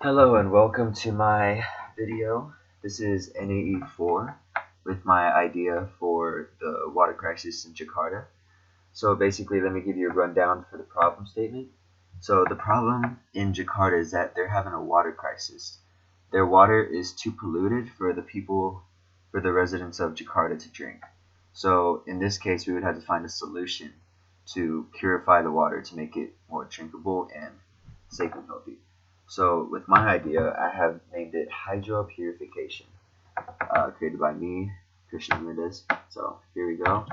Hello and welcome to my video. This is NAE4 with my idea for the water crisis in Jakarta. So basically, let me give you a rundown for the problem statement. So the problem in Jakarta is that they're having a water crisis. Their water is too polluted for the residents of Jakarta to drink. So in this case, we would have to find a solution to purify the water to make it more drinkable and safe and healthy. So with my idea, I have named it Hydro Purification, created by me, Christian Mendes. So here we go.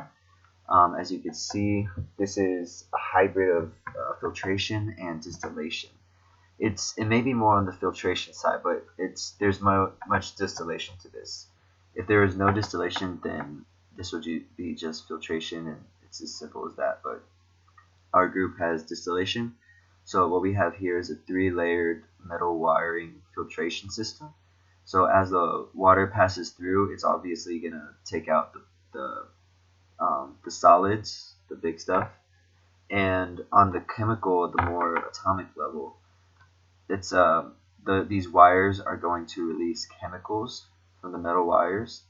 As you can see, this is a hybrid of filtration and distillation. It may be more on the filtration side, but there's much distillation to this. If there is no distillation, then this would be just filtration, and it's as simple as that. But our group has distillation. So what we have here is a 3-layered metal wiring filtration system. So as the water passes through, it's obviously gonna take out the solids, the big stuff. And on the chemical, the more atomic level, it's these wires are going to release chemicals from the metal wires.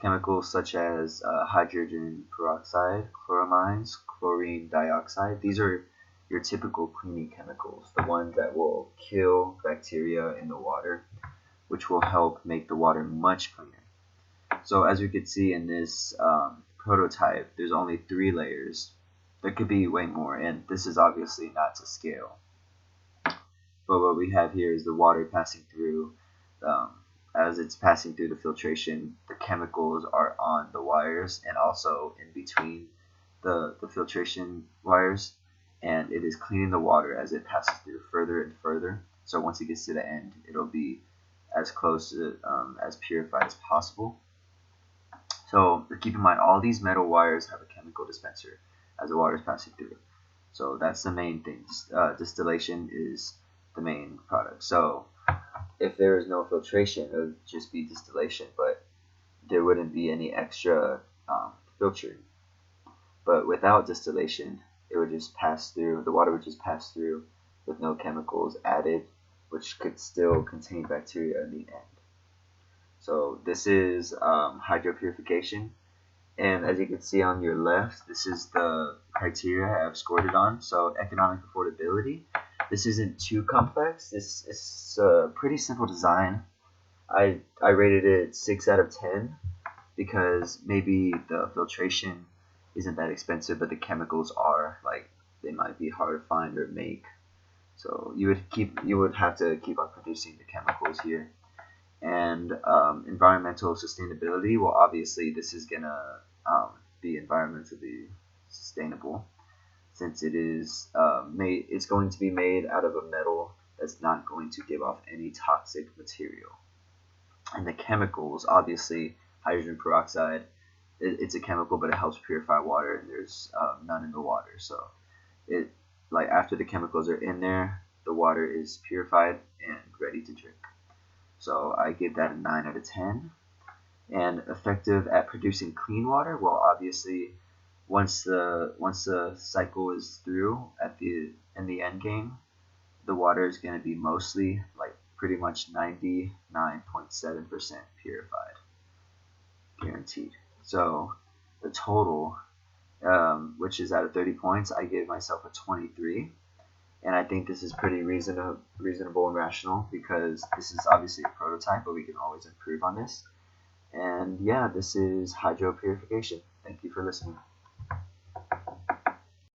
Chemicals such as hydrogen peroxide, chloramines, chlorine dioxide. These are your typical cleaning chemicals, the ones that will kill bacteria in the water, which will help make the water much cleaner. So as you can see in this prototype, there's only 3 layers. There could be way more, and this is obviously not to scale. But what we have here is the water passing through. As it's passing through the filtration, the chemicals are on the wires and also in between the filtration wires, and it is cleaning the water as it passes through further and further. So once it gets to the end, it'll be as close to as purified as possible. So keep in mind, all these metal wires have a chemical dispenser as the water is passing through. So that's the main thing. Distillation is the main product. So if there is no filtration, it would just be distillation, but there wouldn't be any extra filtering. But without distillation, it would just pass through, the water would just pass through with no chemicals added, which could still contain bacteria in the end. So this is hydropurification. And as you can see on your left, this is the criteria I've scored it on. So economic affordability. This isn't too complex. This is a pretty simple design. I rated it 6 out of 10 because maybe the filtration isn't that expensive, but the chemicals are, like, they might be hard to find or make. So you would have to keep on producing the chemicals here. And environmental sustainability. Well, obviously this is gonna be environmentally sustainable, since it is it's going to be made out of a metal that's not going to give off any toxic material. And the chemicals, obviously, hydrogen peroxide, it's a chemical, but it helps purify water, and there's none in the water. So it, like, after the chemicals are in there, the water is purified and ready to drink. So I give that a 9 out of 10. And effective at producing clean water. Well, obviously, once the cycle is through in the end game, the water is going to be mostly, like, pretty much 99.7% purified, guaranteed. So the total, which is out of 30 points, I gave myself a 23. And I think this is pretty reasonable and rational, because this is obviously a prototype, but we can always improve on this. And yeah, this is hydro purification. Thank you for listening.